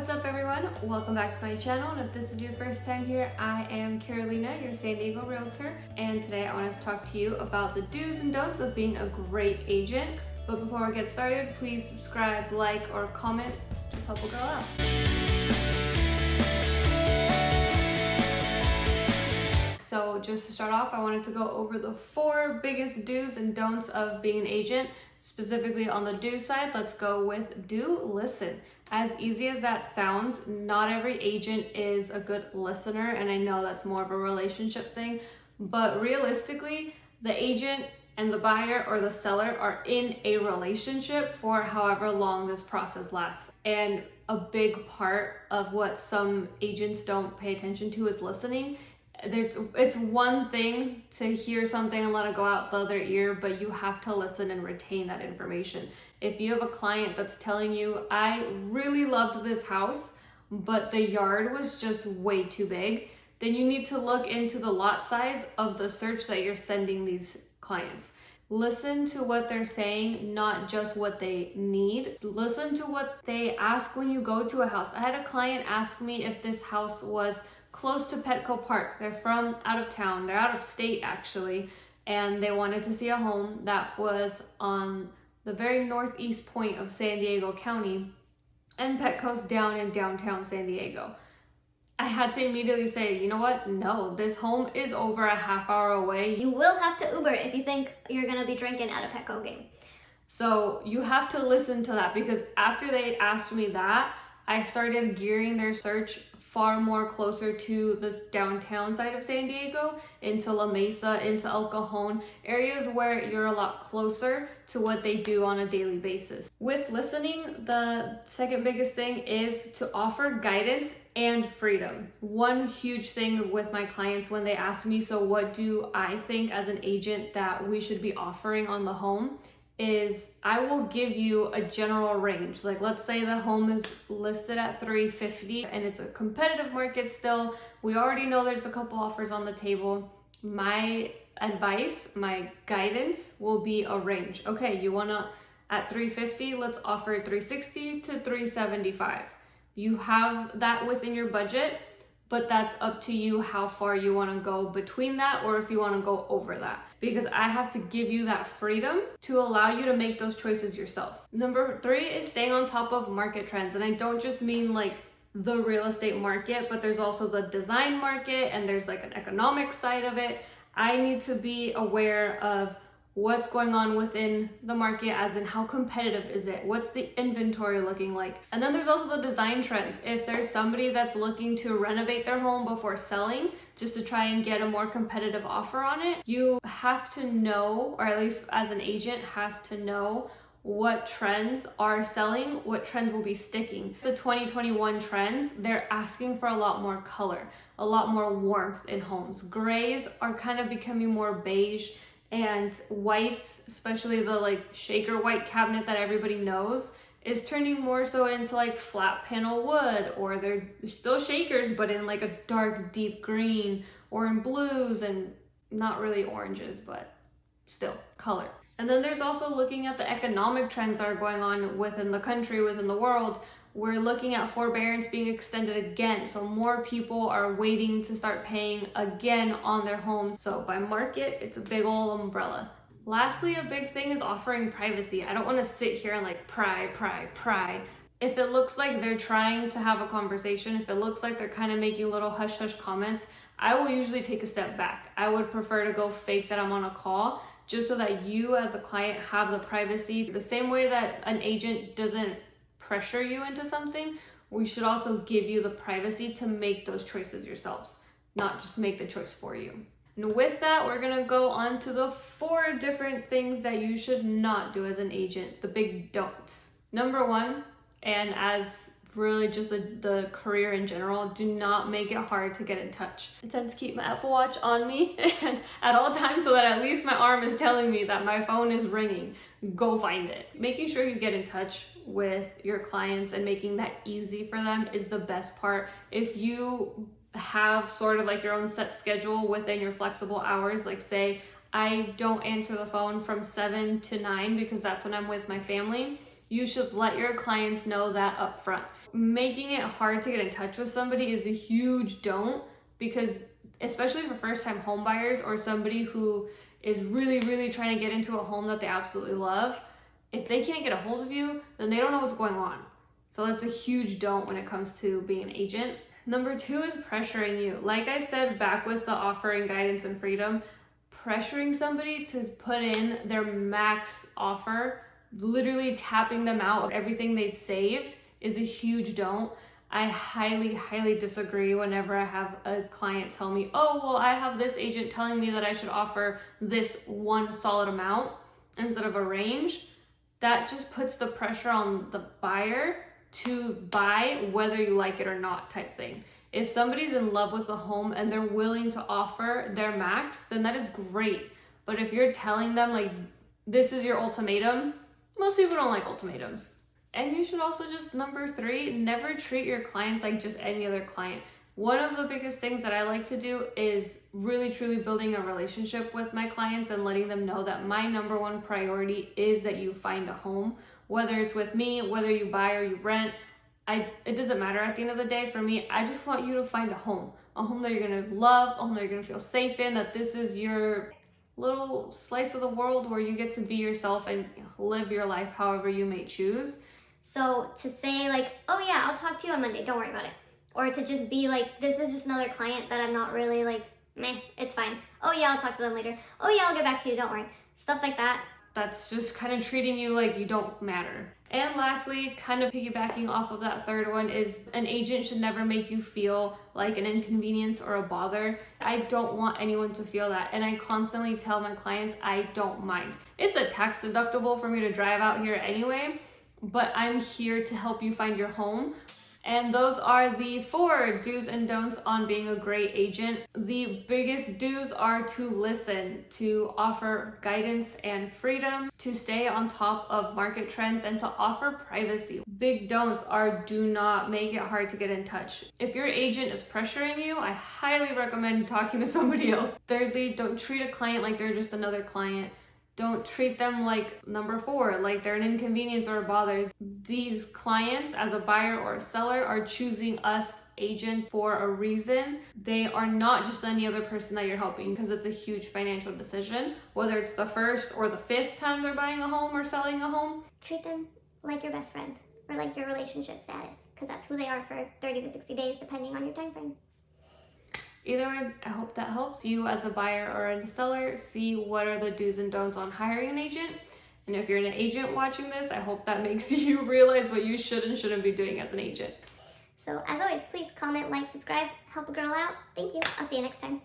What's up everyone? Welcome back to my channel, and if this is your first time here, I am Carolina, your San Diego realtor, and today I want to talk to you about the do's and don'ts of being a great agent. But before we get started, please subscribe, like, or comment. Just help a girl out. So just to start off, I wanted to go over the 4 biggest do's and don'ts of being an agent. Specifically on the do side, let's go with do listen. As easy as that sounds, not every agent is a good listener, and I know that's more of a relationship thing, but realistically, the agent and the buyer or the seller are in a relationship for however long this process lasts. And a big part of what some agents don't pay attention to is listening. It's one thing to hear something and let it go out the other ear, but you have to listen and retain that information. If you have a client that's telling you, I really loved this house, but the yard was just way too big, then you need to look into the lot size of the search that you're sending these clients. Listen to what they're saying, not just what they need. Listen to what they ask when you go to a house. I had a client ask me if this house was close to Petco Park. They're from out of town. They're out of state actually, and they wanted to see a home that was on the very northeast point of San Diego County, and Petco's down in downtown San Diego. I had to immediately say, you know what? No, this home is over a half hour away. You will have to Uber if you think you're gonna be drinking at a Petco game. So you have to listen to that, because after they asked me that, I started gearing their search far more closer to the downtown side of San Diego, into La Mesa, into El Cajon, areas where you're a lot closer to what they do on a daily basis. With listening, the second biggest thing is to offer guidance and freedom. One huge thing with my clients when they ask me, so what do I think as an agent that we should be offering on the home, is I will give you a general range. Like, let's say the home is listed at $350 and it's a competitive market still. We already know there's a couple offers on the table. My advice, my guidance will be a range. Okay, you wanna, at $350, let's offer $360 to $375. You have that within your budget, but that's up to you how far you want to go between that, or if you want to go over that, because I have to give you that freedom to allow you to make those choices yourself. Number 3 is staying on top of market trends. And I don't just mean like the real estate market, but there's also the design market, and there's like an economic side of it. I need to be aware of what's going on within the market, as in how competitive is it? What's the inventory looking like? And then there's also the design trends. If there's somebody that's looking to renovate their home before selling, just to try and get a more competitive offer on it, you have to know, or at least as an agent has to know, what trends are selling, what trends will be sticking. The 2021 trends, they're asking for a lot more color, a lot more warmth in homes. Grays are kind of becoming more beige, and whites, especially the like shaker white cabinet that everybody knows, is turning more so into like flat panel wood, or they're still shakers but in like a dark deep green, or in blues, and not really oranges, but still color. And then there's also looking at the economic trends that are going on within the country, within the world. We're looking at forbearance being extended again. So more people are waiting to start paying again on their homes. So by market, it's a big old umbrella. Lastly, a big thing is offering privacy. I don't want to sit here and like pry. If it looks like they're trying to have a conversation, if it looks like they're kind of making little hush comments, I will usually take a step back. I would prefer to go fake that I'm on a call, just so that you as a client have the privacy. The same way that an agent doesn't pressure you into something, we should also give you the privacy to make those choices yourselves, not just make the choice for you. And with that, we're gonna go on to the 4 different things that you should not do as an agent, the big don'ts. Number 1, and as really just the career in general, do not make it hard to get in touch. I tend to keep my Apple Watch on me at all times, so that at least my arm is telling me that my phone is ringing. Go find it. Making sure you get in touch with your clients and making that easy for them is the best part. If you have sort of like your own set schedule within your flexible hours, like say I don't answer the phone from 7 to 9 because that's when I'm with my family, You should let your clients know that up front. Making it hard to get in touch with somebody is a huge don't, because especially for first-time home buyers or somebody who is really trying to get into a home that they absolutely love, if they can't get a hold of you, then they don't know what's going on. So that's a huge don't when it comes to being an agent. Number 2 is pressuring you. Like I said back with the offering guidance and freedom, pressuring somebody to put in their max offer, literally tapping them out of everything they've saved, is a huge don't. I highly disagree whenever I have a client tell me, oh, well, I have this agent telling me that I should offer this one solid amount instead of a range. That just puts the pressure on the buyer to buy whether you like it or not type thing. If somebody's in love with the home and they're willing to offer their max, then that is great. But if you're telling them like, this is your ultimatum, most people don't like ultimatums. And you should also just, number 3, never treat your clients like just any other client. One of the biggest things that I like to do is really truly building a relationship with my clients and letting them know that my number 1 priority is that you find a home. Whether it's with me, whether you buy or you rent, it doesn't matter at the end of the day. For me, I just want you to find a home that you're gonna love, a home that you're gonna feel safe in, that this is your little slice of the world where you get to be yourself and live your life however you may choose. So to say like, oh yeah, I'll talk to you on Monday, don't worry about it. Or to just be like, this is just another client that I'm not really like, meh, it's fine. Oh yeah, I'll talk to them later. Oh yeah, I'll get back to you, don't worry. Stuff like that. That's just kind of treating you like you don't matter. And lastly, kind of piggybacking off of that third one, is an agent should never make you feel like an inconvenience or a bother. I don't want anyone to feel that. And I constantly tell my clients I don't mind. It's a tax deductible for me to drive out here anyway, but I'm here to help you find your home. And those are the 4 do's and don'ts on being a great agent. The biggest do's are to listen, to offer guidance and freedom, to stay on top of market trends, and to offer privacy. Big don'ts are, do not make it hard to get in touch. If your agent is pressuring you, I highly recommend talking to somebody else. Thirdly, don't treat a client like they're just another client. Don't treat them like, number 4, like they're an inconvenience or a bother. These clients, as a buyer or a seller, are choosing us agents for a reason. They are not just any other person that you're helping, because it's a huge financial decision, whether it's the 1st or the 5th time they're buying a home or selling a home. Treat them like your best friend or like your relationship status, because that's who they are for 30 to 60 days, depending on your time frame. Either way, I hope that helps you as a buyer or a seller see what are the do's and don'ts on hiring an agent. And if you're an agent watching this, I hope that makes you realize what you should and shouldn't be doing as an agent. So as always, please comment, like, subscribe, help a girl out. Thank you. I'll see you next time.